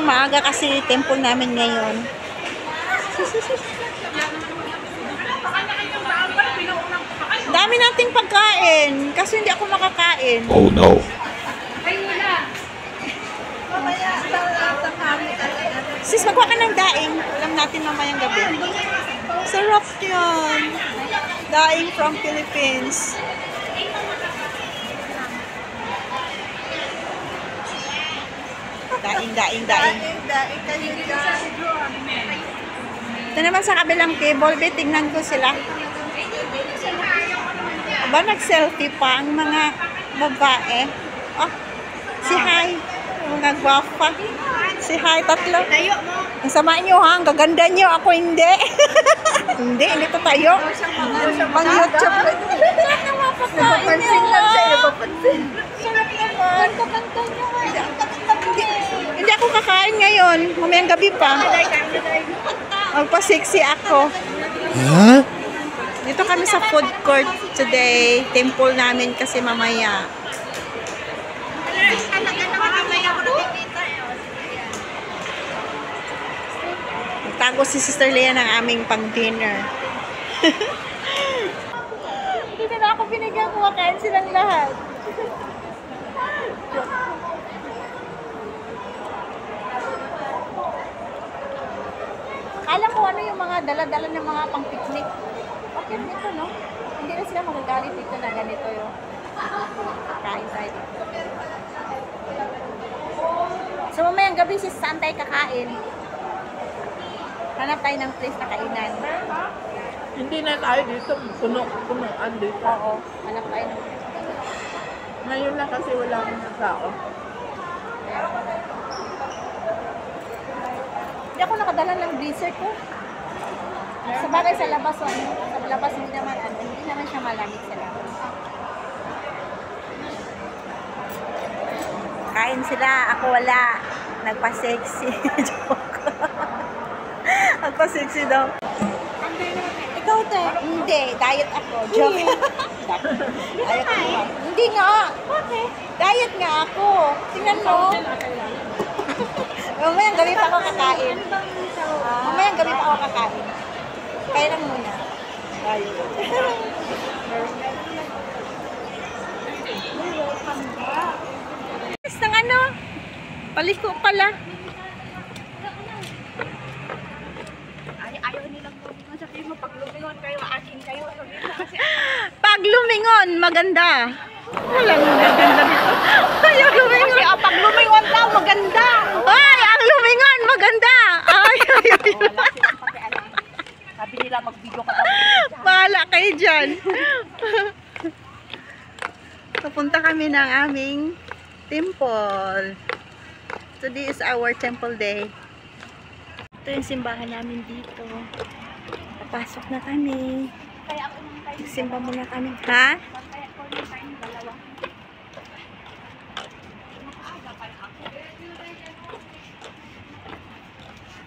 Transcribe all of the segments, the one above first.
maaga kasi temple namin ngayon. Dami nating pagkain. Kasi hindi ako makakain. Oh no. Sis, magkuha ka ng daing. Alam natin mamayang gabi. Sarap yun. Daing from Philippines. Daing. Ito naman sa kabilang table, tingnan ko sila. Aba, nag-selfie pa ang mga babae. Oh, si hi. Mga gwapa. Si hi, tatlo. Tayo mo. Ang sama nyo ha, ang gaganda nyo. Ako hindi. hindi to tayo. Pang YouTube. Saan na mapakain nyo? Napapansin. Sarap naman. Kanta nyo. Hindi ako kakain ngayon. Mamayang gabi pa. Magpa-sexy ako. Huh? Dito kami sa food court today. Temple namin kasi mamaya. Nagtago si Sister Lea ng aming pang-dinner. Dito na ako binigyan ko. Makain silang lahat. Alam ko ano yung mga dala-dala ng mga pang-picnic. Okay, dito, no? Hindi na sila magagalit dito na ganito yung kain tayo dito. So, mamayang gabi si saan tayo kakain? Hanap tayo ng place na kainan. Hindi na tayo dito. Puno-punoan dito. Oo, hanap tayo ng place. Ngayon lang kasi wala nang tao. Hindi ako nakadala ng blizzard ko. Sa bagay sa labas, sa labas hindi naman siya malamig sa labas. Kain sila, ako wala. Nagpa-sexy. Joke. Nagpa-sexy daw. Ikaw te? Hindi, diet ako. Joke. Diet ako. Hindi nga. Okay. Diet nga ako. Tingnan mo. Mamayang gabi pa ako kakain. Mamayang gabi pa ako kakain. Kaya lang muna. Diet. Ng ano? Paliko pala. Ayaw nilang sabihin mo, pag lumingon kayo, akin kayo. Pag lumingon, maganda. Walang maganda dito. Ayaw lumingon. Kasi pag lumingon daw, maganda. Ay, ang lumingon, maganda. Ay. Sabi nila, mag-video ka daw. Bahala kayo dyan. Papunta kami ng aming temple. Today is our temple day. Ito yung simbahan namin dito. Papasok na kami. Simba muna kami. Ha?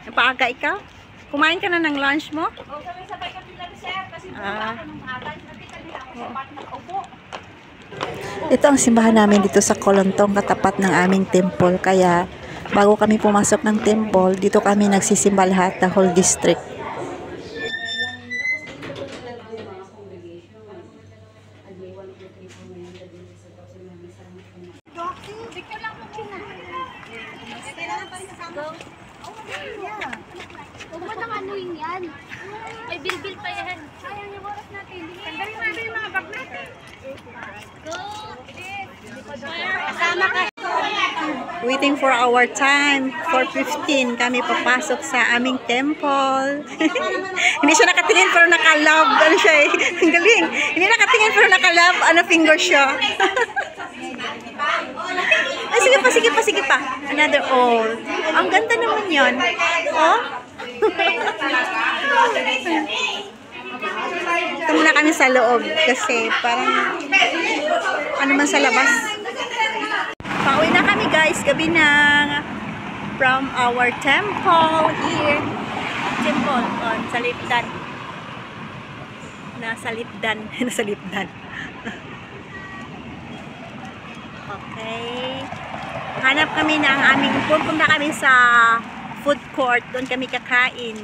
Napaaga ikaw? Kumain ka na ng lunch mo? Oo, sabay kami lang, sir. Kasi ako nung aga, nakita ako sa part na upo. Ito ang simbahan namin dito sa Kolontong, katapat ng aming temple. Kaya bago kami pumasok ng temple, dito kami nagsisimba lahat, the whole district. Huwag mo nang anuin yan. May bilbil pa yan. Sayang yung oras natin. Tanggalin natin yung mga bag natin. Go! Kasama ka. Waiting for our time. 4:15 kami papasok sa aming temple. Hindi siya nakatingin pero naka-love. Ano siya eh? Ang galing. Hindi nakatingin pero naka-love. Ano finger siya? Ay, sige pa. Another all. Ang ganda naman yun. Oh? Ito muna kami sa loob kasi parang ano man sa labas. Pauwi na kami guys, gabi na from our temple here. Temple on Salipdan. Nasalipdan. Okay. Hanap kami ng aming, pupunta kami sa food court. Doon kami kakain.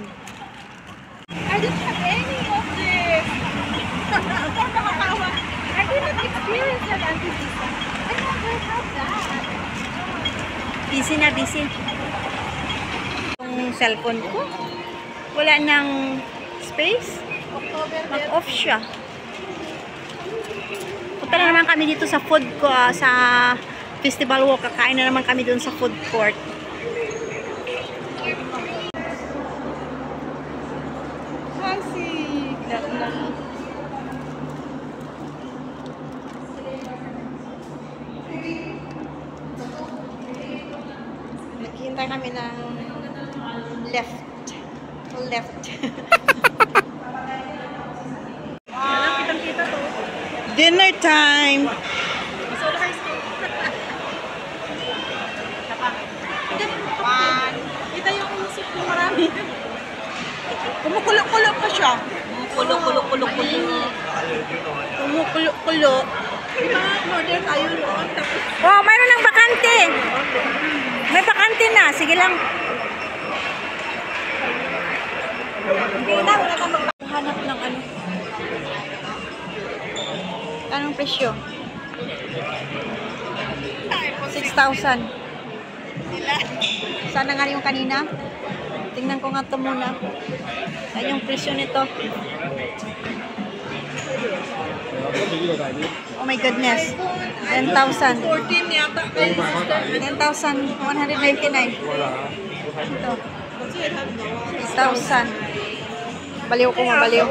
I didn't have any of this. I didn't experience that Auntie Lisa. I never had that. Busy na busy. Yung cellphone ko, wala nang space. Mag-off siya. Punta na naman kami dito sa food ko, sa Festival Walk. Kakain na naman kami doon sa food court. Fancy. Naghihintay kami ng left. Kitang-kita to. Dinner time! Solo high school. Kita yung isip ko marami. Kumukulo-kulo pa siya. Kulo-kulo-kulo-kulo. Kumukulo-kulo. Order tayo noon. Tapos, Oh, mayroon ng bakante. May bakante na. Sige lang. hindi na, wala kang Hanap ng ano. Anong presyo? 6,000. Sana nga yung kanina? Tingnan ko nga ito muna. Saan yung presyo nito? Oh my goodness. 10,000. 14 yata kayo. 10,199. Ito. 8,000. Baliw ko, mabaliw.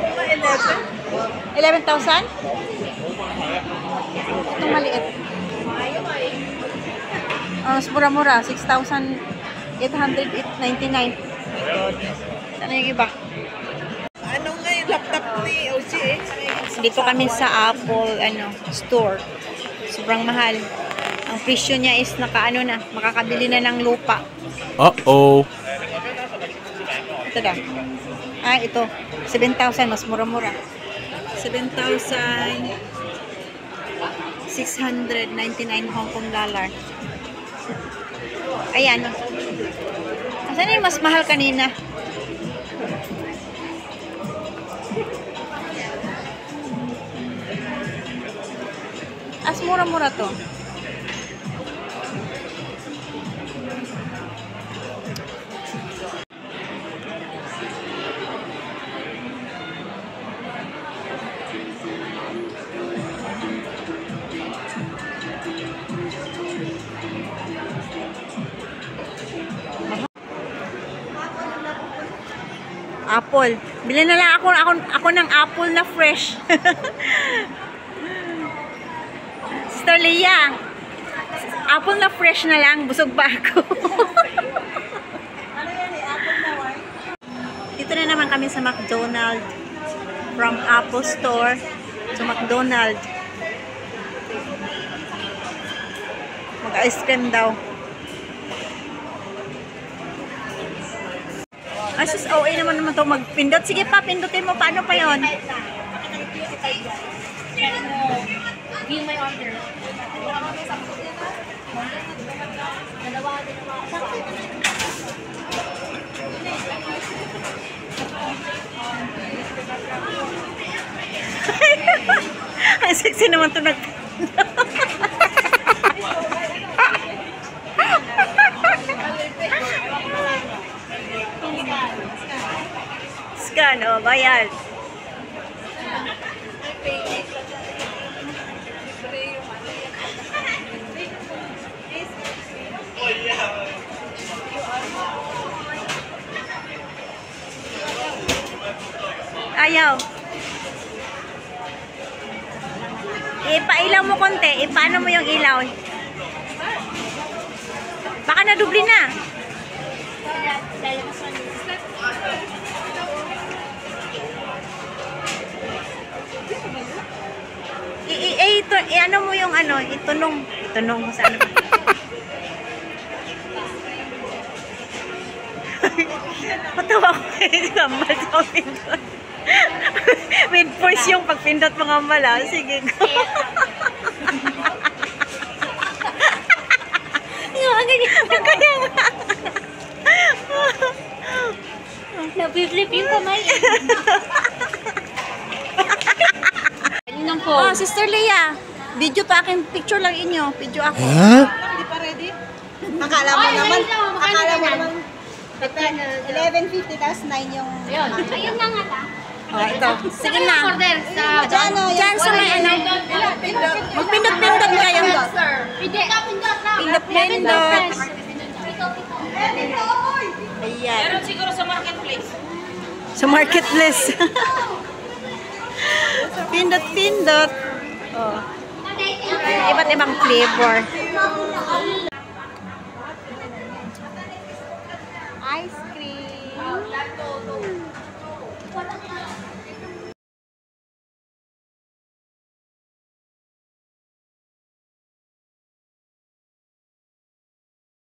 11,000? Itong maliit. Mas mura-mura. 6,899. Sana yung iba? Ano nga yung laptop ni OGH? Dito kami sa Apple store. Sobrang mahal. Ang presyo niya is makakabili na ng lupa. Uh-oh. Ito daw. Ito. 7,000. Mas mura-mura. 7,699 Hong Kong dollar. Ayan. Saan yung mas mahal kanina? As mura-mura to. Apple. Bili na lang ako ng apple na fresh. Sister Leia, apple na fresh na lang. Busog pa ako. Dito na naman kami sa McDonald's. From Apple Store to McDonald's. Mag-ice cream daw. Asus, OA naman ito magpindot. Sige pa, pindutin mo. Paano pa yon? View my order. Ang sexy naman ito Scan, bayad. Ayaw. Ipailaw mo konti. Paano mo yung ilaw? Baka nadubli na. Ano mo yung itunong mo sa ano. Patawa ko gambal sa pindot. With force yung pagpindot mga mala. Sige ko. Yung Kaya nga. Napiflip yung kamay. Yun po. Oh, Sister Leah. Video pa akin. Picture lang inyo. Video ako. Hindi pa ready? Akala mo naman. Akala mo naman. 11:50 tapos 9 yung... Ayun na nga ta. Oh, ito. Sige na. Order sa... Diyan sa may ano. Magpindot-pindot kayo. Pindot-pindot. Ayan. Meron siguro sa marketplace. Sa marketplace. Pindot-pindot. Oh. Iba't ibang flavor. Ice cream.